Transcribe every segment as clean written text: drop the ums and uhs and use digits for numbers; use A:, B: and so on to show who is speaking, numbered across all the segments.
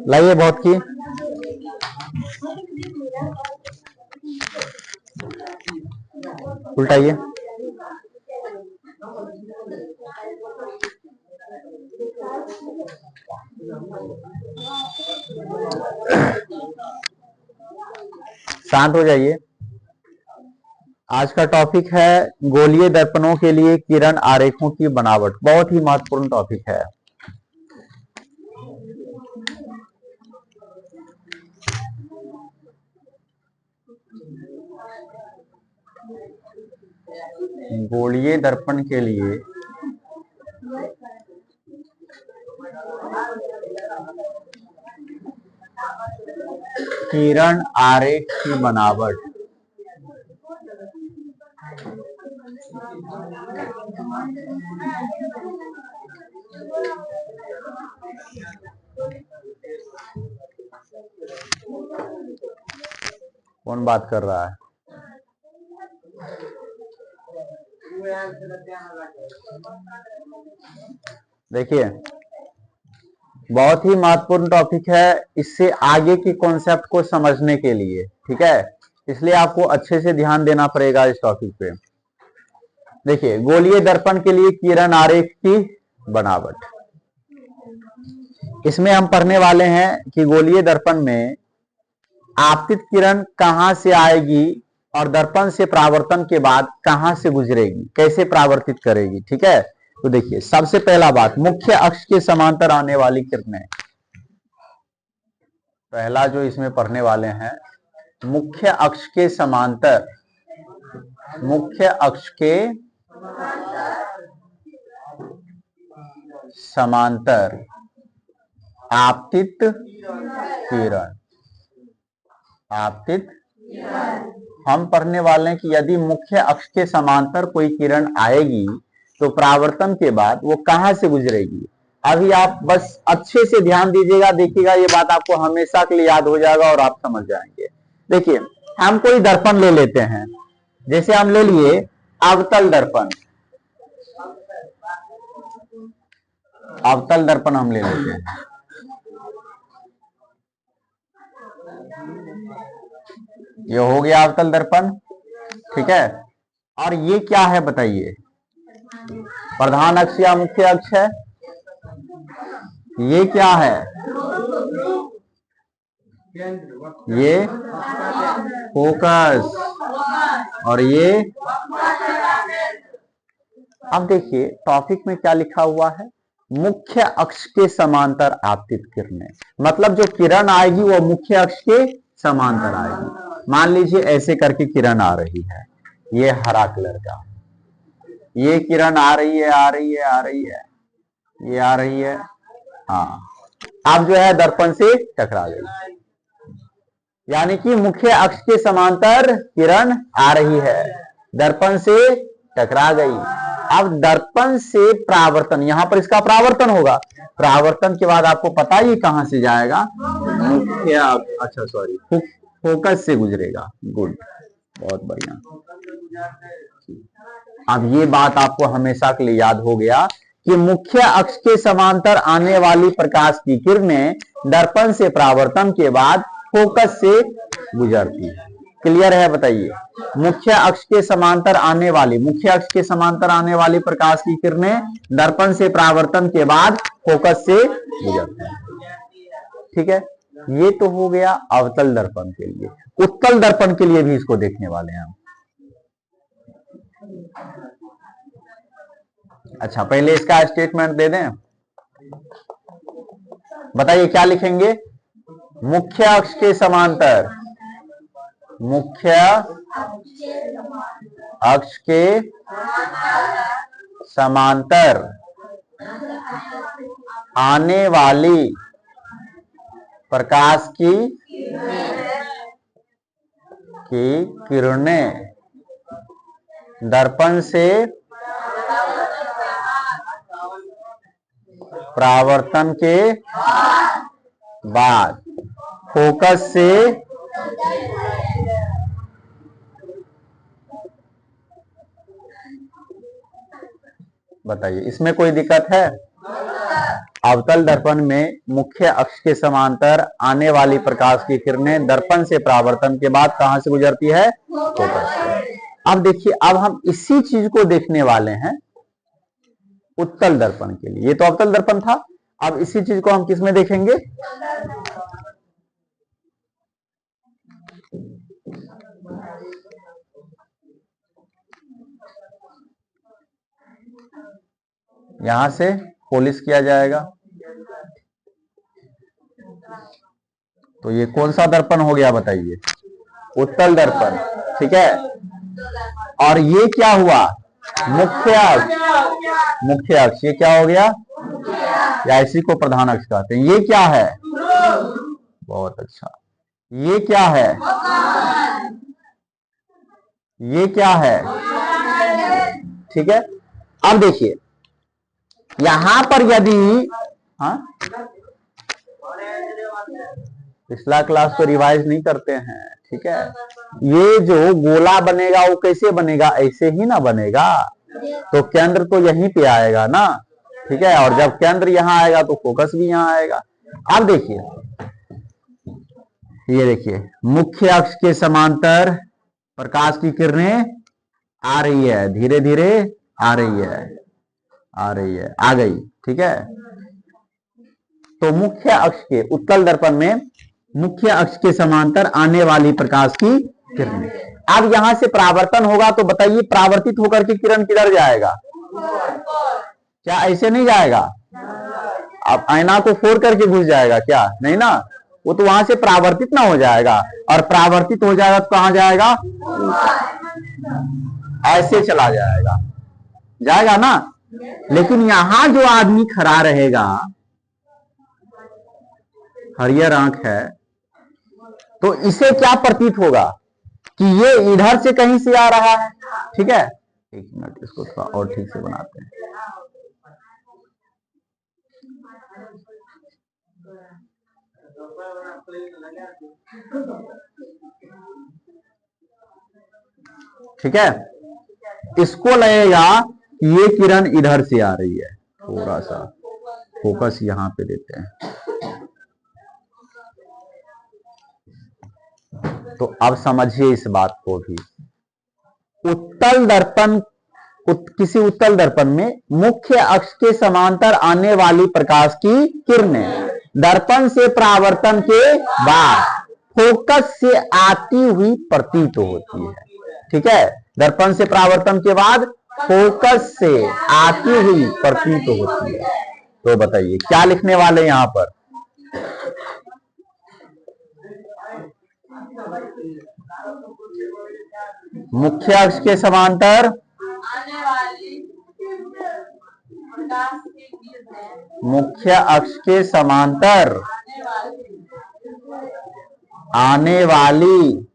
A: लाइए बहुत की उल्टाइए। शांत हो जाइए। आज का टॉपिक है गोलीय दर्पणों के लिए किरण आरेखों की बनावट। बहुत ही महत्वपूर्ण टॉपिक है। गोलीय दर्पण के लिए किरण आरेख की बनावट। कौन बात कर रहा है? देखिए, बहुत ही महत्वपूर्ण टॉपिक है इससे आगे की कॉन्सेप्ट को समझने के लिए, ठीक है। इसलिए आपको अच्छे से ध्यान देना पड़ेगा इस टॉपिक पे। देखिए, गोलीय दर्पण के लिए किरण आरेख की बनावट। इसमें हम पढ़ने वाले हैं कि गोलीय दर्पण में आपतित किरण कहां से आएगी और दर्पण से परावर्तन के बाद कहां से गुजरेगी, कैसे परावर्तित करेगी, ठीक है। तो देखिए, सबसे पहला बात, मुख्य अक्ष के समांतर आने वाली किरणें। पहला जो इसमें पढ़ने वाले हैं, मुख्य अक्ष के समांतर, मुख्य अक्ष के समांतर आपतित किरण। आपतित, हम पढ़ने वाले हैं कि यदि मुख्य अक्ष के समांतर कोई किरण आएगी तो परावर्तन के बाद वो कहां से गुजरेगी। अभी आप बस अच्छे से ध्यान दीजिएगा, देखिएगा, ये बात आपको हमेशा के लिए याद हो जाएगा और आप समझ जाएंगे। देखिए, हम कोई दर्पण ले लेते हैं, जैसे हम ले लिए अवतल दर्पण। अवतल दर्पण हम ले लेते हैं, ये हो गया अवतल दर्पण, ठीक है। और ये क्या है बताइए, प्रधान अक्ष या मुख्य अक्ष है? ये क्या है? ये फोकस और ये। अब देखिए टॉपिक में क्या लिखा हुआ है, मुख्य अक्ष के समांतर आपतित किरणें। मतलब जो किरण आएगी वो मुख्य अक्ष के समांतर आएगी। मान लीजिए ऐसे करके किरण आ रही है, ये हरा कलर का, ये किरण आ रही है, आ रही है, आ रही है, ये आ रही है, हाँ, अब जो है दर्पण से टकरा गई, यानी कि मुख्य अक्ष के समांतर किरण आ रही है, दर्पण से टकरा गई। अब दर्पण से परावर्तन, यहां पर इसका परावर्तन होगा, परावर्तन के बाद आपको पता ही कहां से जाएगा, मुख्य, अच्छा सॉरी, फोकस से गुजरेगा। गुड, बहुत बढ़िया। अब ये बात आपको हमेशा के लिए याद हो गया कि मुख्य अक्ष के समांतर आने वाली प्रकाश की किरणें दर्पण से परावर्तन के बाद फोकस से गुजरती है। क्लियर है? बताइए, मुख्य अक्ष के समांतर आने वाली, मुख्य अक्ष के समांतर आने वाली प्रकाश की किरणें दर्पण से परावर्तन के बाद फोकस से गुजरती है, ठीक है। ये तो हो गया अवतल दर्पण के लिए। उत्तल दर्पण के लिए भी इसको देखने वाले हैं हम। अच्छा, पहले इसका स्टेटमेंट दे दें, बताइए क्या लिखेंगे। मुख्य अक्ष के समांतर, मुख्य अक्ष के समांतर आने वाली प्रकाश की किरणें दर्पण से परावर्तन के बाद फोकस से बताइए, इसमें कोई दिक्कत है? अवतल दर्पण में मुख्य अक्ष के समांतर आने वाली प्रकाश की किरणें दर्पण से परावर्तन के बाद कहां से गुजरती है? फोकस से। अब देखिए, अब हम इसी चीज को देखने वाले हैं उत्तल दर्पण के लिए। ये तो अवतल दर्पण था, अब इसी चीज को हम किस में देखेंगे? यहां से पॉलिश किया जाएगा। तो ये कौन सा दर्पण हो गया बताइए? उत्तल दर्पण, ठीक है। और ये क्या हुआ? मुख्य अक्ष। मुख्य अक्ष ये क्या हो गया? या इसी को प्रधान अक्ष कहते हैं। ये क्या है? बहुत अच्छा। ये क्या है? ये क्या है? ठीक है। अब देखिए, यहां पर यदि पिछला क्लास को रिवाइज नहीं करते हैं, ठीक है। ये जो गोला बनेगा वो कैसे बनेगा? ऐसे ही ना बनेगा। तो केंद्र तो यहीं पे आएगा ना, ठीक है। और जब केंद्र यहां आएगा तो फोकस भी यहां आएगा। अब देखिए, ये देखिए, मुख्य अक्ष के समांतर प्रकाश की किरणें आ रही है, धीरे धीरे आ रही है, आ रही है, आ गई, ठीक है। तो मुख्य अक्ष के उत्तल दर्पण में मुख्य अक्ष के समांतर आने वाली प्रकाश की किरणें। अब यहां से परावर्तन होगा तो बताइए, परावर्तित होकर के किरण किधर जाएगा? क्या ऐसे नहीं जाएगा? अब आईना को फोड़ करके घुस जाएगा क्या? नहीं ना, वो तो वहां से परावर्तित ना हो जाएगा। और परावर्तित हो जाएगा तो कहां जाएगा? ऐसे चला जाएगा, जाएगा ना। लेकिन यहां जो आदमी खड़ा रहेगा, हरियर आंख है, तो इसे क्या प्रतीत होगा कि ये इधर से कहीं से आ रहा है, ठीक है। एक मिनट, इसको थोड़ा और ठीक से बनाते हैं। ठीक है, इसको लगेगा कि ये किरण इधर से आ रही है। थोड़ा सा फोकस यहां पे देते हैं। तो अब समझिए इस बात को भी। उत्तल दर्पण, किसी उत्तल दर्पण में मुख्य अक्ष के समांतर आने वाली प्रकाश की किरणें दर्पण से परावर्तन के बाद फोकस से आती हुई प्रतीत होती है, ठीक है। दर्पण से परावर्तन के बाद फोकस से आती हुई प्रतीत होती है। तो बताइए क्या लिखने वाले यहां पर? मुख्य अक्ष के समांतर मुख्य अक्ष के समांतर आने वाली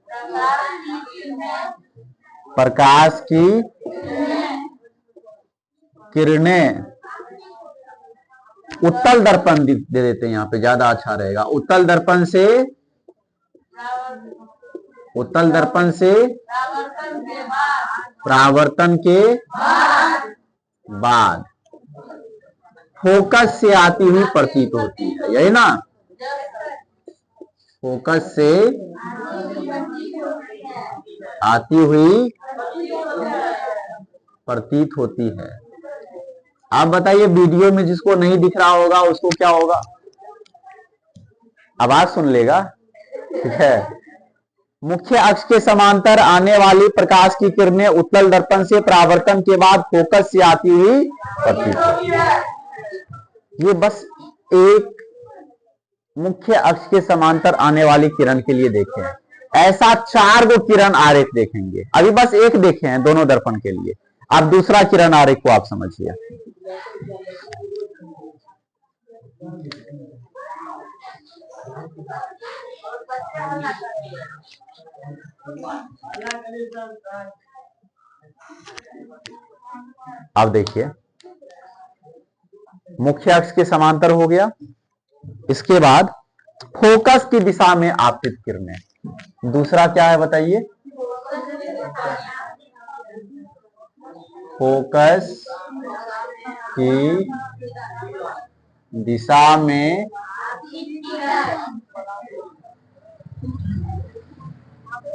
A: प्रकाश की किरणें उत्तल दर्पण दे देते हैं, यहां पे ज्यादा अच्छा रहेगा। उत्तल दर्पण से परावर्तन के बाद फोकस से आती हुई प्रतीत होती है, यही ना। फोकस से आती हुई प्रतीत होती है। आप बताइए, वीडियो में जिसको नहीं दिख रहा होगा उसको क्या होगा? आवाज सुन लेगा, ठीक है। मुख्य अक्ष के समांतर आने वाली प्रकाश की किरणें उत्तल दर्पण से परावर्तन के बाद फोकस से आती हुई प्रतीत होती है। ये बस एक मुख्य अक्ष के समांतर आने वाली किरण के लिए देखे हैं। ऐसा 4 गो किरण आरेख देखेंगे। अभी बस एक देखे हैं दोनों दर्पण के लिए। अब दूसरा किरण आरेख को आप समझिए। अब देखिए, मुख्य अक्ष के समांतर हो गया। इसके बाद फोकस की दिशा में आपतित किरणें, दूसरा क्या है बताइए? फोकस की दिशा में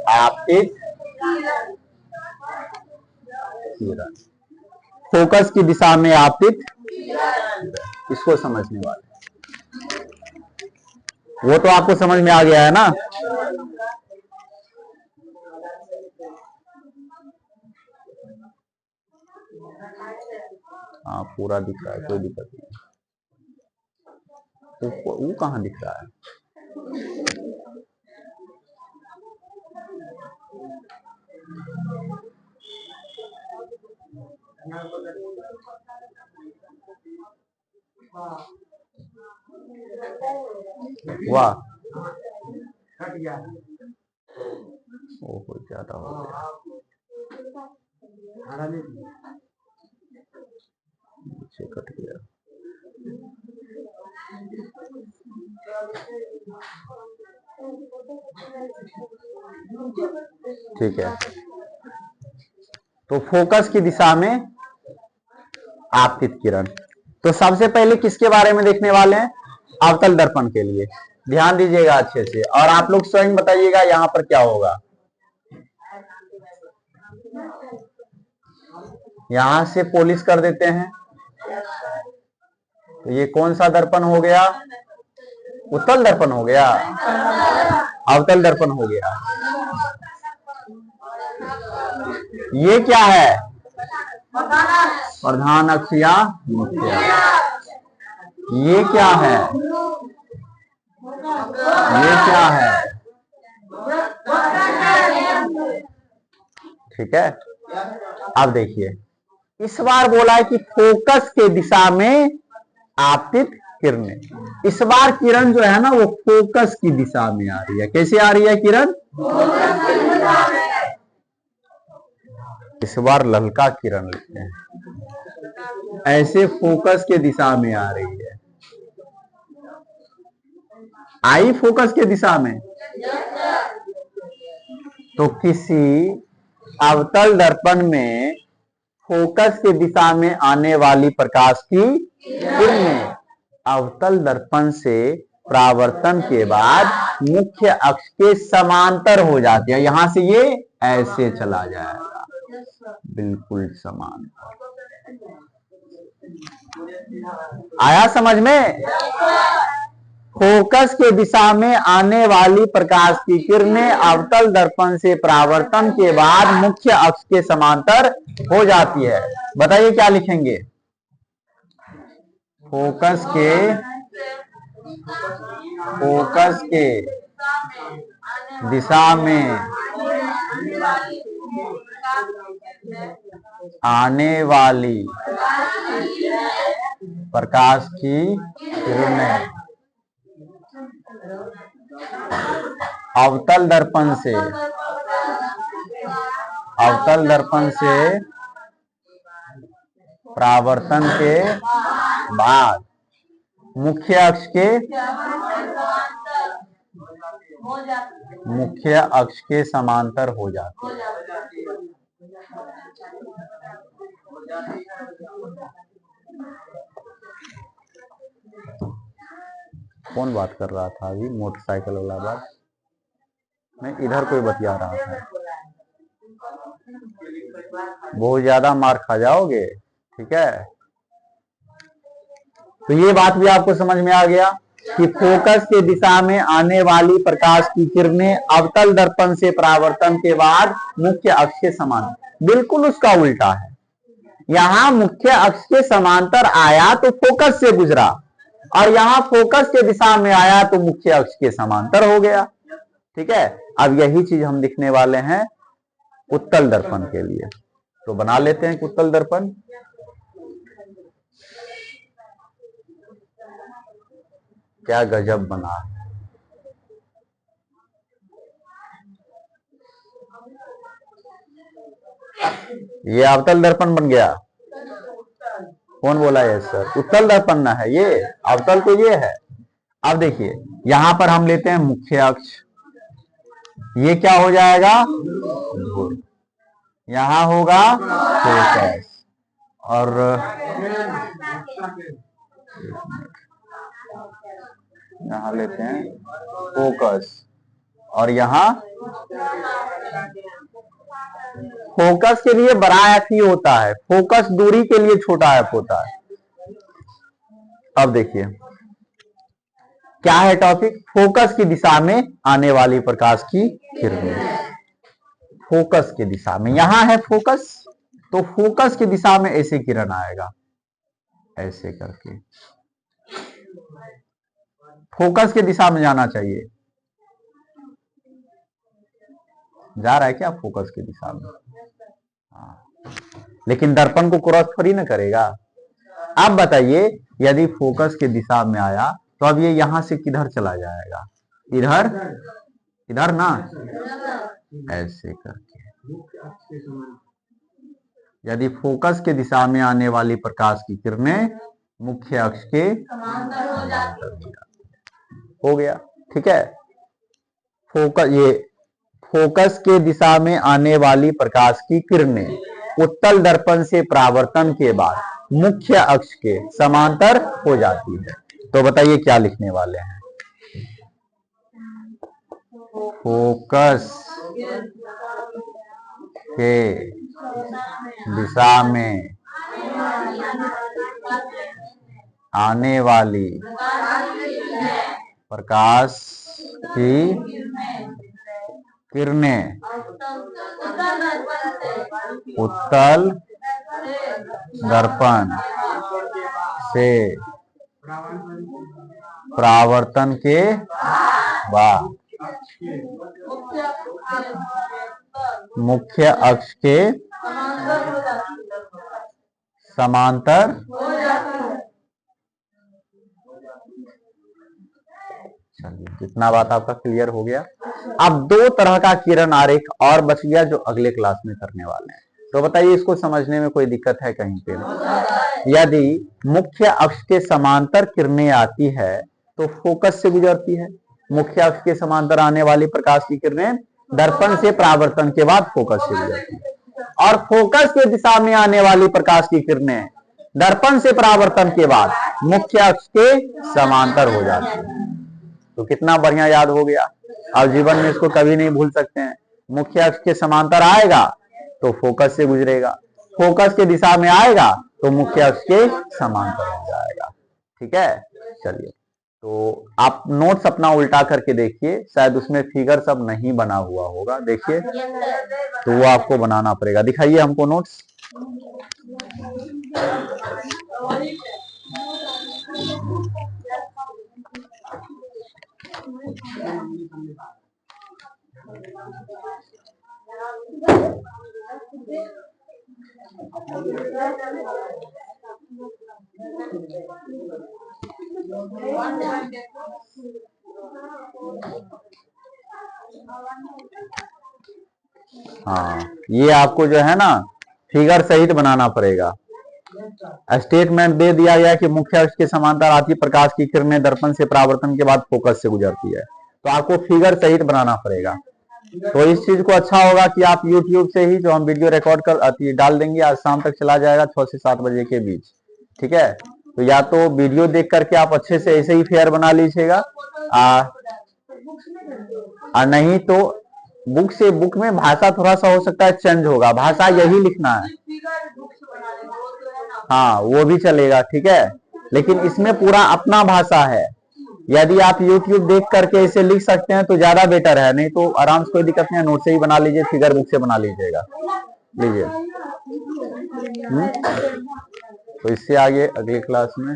A: आपतित किरण, फोकस की दिशा में आपतित, इसको समझने वाले, वो तो आपको समझ में आ गया है ना। हाँ पूरा दिख रहा है, कोई दिक्कत नहीं। वो कहाँ दिख रहा है? वाह, ओहो ज्यादा हो गया, नीचे कट गया। ठीक है, तो फोकस की दिशा में आपतित किरण। तो सबसे पहले किसके बारे में देखने वाले हैं? अवतल दर्पण के लिए। ध्यान दीजिएगा अच्छे से, और आप लोग स्वयं बताइएगा यहां पर क्या होगा। यहां से पॉलिश कर देते हैं, तो ये कौन सा दर्पण हो गया? उत्तल दर्पण हो गया, अवतल दर्पण हो गया। ये क्या है? प्रधान अक्ष या मुख्य अक्ष। ये क्या है? ये क्या है? ठीक है, अब देखिए, इस बार बोला है कि फोकस के दिशा में आपतित किरणें। इस बार किरण जो है ना वो फोकस की दिशा में आ रही है। कैसे आ रही है किरण? इस बार ललका किरण लिखते हैं, ऐसे फोकस के दिशा में आ रही है। आई फोकस के दिशा में, तो किसी अवतल दर्पण में फोकस के दिशा में आने वाली प्रकाश की किरणें अवतल दर्पण से परावर्तन के बाद मुख्य अक्ष के समांतर हो जाती है। यहां से ये ऐसे चला जाएगा, बिल्कुल समांतर। आया समझ में? फोकस के दिशा में आने वाली प्रकाश की किरणें अवतल दर्पण से परावर्तन के बाद मुख्य अक्ष के समांतर हो जाती है। बताइए क्या लिखेंगे? फोकस के दिशा में आने वाली प्रकाश की किरणें अवतल दर्पण से परावर्तन के बाद मुख्य अक्ष के समांतर हो जाते हैं। कौन बात कर रहा था अभी? मोटरसाइकिल वाला बात नहीं, इधर कोई बतिया रहा था। बहुत ज्यादा मार खा जाओगे, ठीक है। तो ये बात भी आपको समझ में आ गया कि फोकस के दिशा में आने वाली प्रकाश की किरणें अवतल दर्पण से परावर्तन के बाद मुख्य अक्ष के समांतर। बिल्कुल उसका उल्टा है, यहां मुख्य अक्ष के समांतर आया तो फोकस से गुजरा, और यहां फोकस के दिशा में आया तो मुख्य अक्ष के समांतर हो गया। ठीक है, अब यही चीज हम लिखने वाले हैं उत्तल दर्पण के लिए। तो बना लेते हैं उत्तल दर्पण। क्या गजब बना, ये अवतल दर्पण बन गया। कौन बोला यस सर? उत्तल दर्पण ना है ये, अवतल तो ये है। अब देखिए यहां पर हम लेते हैं मुख्य अक्ष, ये क्या हो जाएगा? ध्रुव। यहां होगा फोकस, और यहां लेते हैं फोकस, और यहां फोकस के लिए बड़ा एफ ही होता है, फोकस दूरी के लिए छोटा एफ होता है। अब देखिए क्या है टॉपिक? फोकस की दिशा में आने वाली प्रकाश की किरणें। फोकस की दिशा में, यहां है फोकस, तो फोकस की दिशा में ऐसे किरण आएगा, ऐसे करके फोकस की दिशा में जाना चाहिए। जा रहा है क्या फोकस की दिशा में? हाँ, लेकिन दर्पण को क्रॉस थोड़ी ना करेगा। अब बताइए यदि फोकस की दिशा में आया तो अब ये यहां से किधर चला जाएगा? इधर, इधर ना, ऐसे करके। यदि फोकस के दिशा में आने वाली प्रकाश की किरणें मुख्य अक्ष के समांतर हो गया, ठीक है। फोकस के दिशा में आने वाली प्रकाश की किरणें उत्तल दर्पण से परावर्तन के बाद मुख्य अक्ष के समांतर हो जाती है। तो बताइए क्या लिखने वाले हैं? फोकस के दिशा में आने वाली प्रकाश की किरणें उत्तल दर्पण से परावर्तन के बाद मुख्य अक्ष के समांतर चलिए कितना बात आपका क्लियर हो गया। अब दो तरह का किरण आरेख और बच गया जो अगले क्लास में करने वाले हैं। तो बताइए इसको समझने में कोई दिक्कत है कहीं पे? यदि मुख्य अक्ष के समांतर किरणें आती है तो फोकस से गुजरती है, मुख्य अक्ष के समांतर आने वाली प्रकाश की किरणें दर्पण से परावर्तन के बाद फोकस से गुजरती है, और फोकस के दिशा में आने वाली प्रकाश की किरणें दर्पण से परावर्तन के बाद मुख्य अक्ष के समांतर हो जाती है। तो कितना बढ़िया याद हो गया। अब जीवन में इसको कभी नहीं भूल सकते हैं। मुख्य अक्ष के समांतर आएगा तो फोकस से गुजरेगा, फोकस के दिशा में आएगा तो मुख्य अक्ष के समांतर हो जाएगा, ठीक है। चलिए तो आप नोट्स अपना उल्टा करके देखिए, शायद उसमें फिगर सब नहीं बना हुआ होगा, देखिए तो वो आपको बनाना पड़ेगा। दिखाइए हमको नोट्स। हाँ, ये आपको जो है ना फिगर सहित बनाना पड़ेगा। स्टेटमेंट दे दिया गया कि मुख्य अक्ष के समांतर आती प्रकाश की किरणें दर्पण से परावर्तन के बाद फोकस से गुजरती है, तो आपको फिगर सहित बनाना पड़ेगा। तो इस चीज को अच्छा होगा कि आप YouTube से ही जो हम वीडियो रिकॉर्ड कर डाल देंगे, आज शाम तक चला जाएगा 6 से 7 बजे के बीच, ठीक है। तो या तो वीडियो देख करके आप अच्छे से ऐसे ही फेयर बना लीजिएगा, नहीं तो बुक से, बुक में भाषा थोड़ा सा हो सकता है चेंज होगा, भाषा यही लिखना है। हाँ वो भी चलेगा, ठीक है, लेकिन इसमें पूरा अपना भाषा है। यदि आप YouTube देख करके इसे लिख सकते हैं तो ज्यादा बेटर है, नहीं तो आराम से कोई दिक्कत नहीं है, नोट से ही बना लीजिए, फिगर बुक से बना लीजिएगा। लीजिए तो इससे आगे अगली क्लास में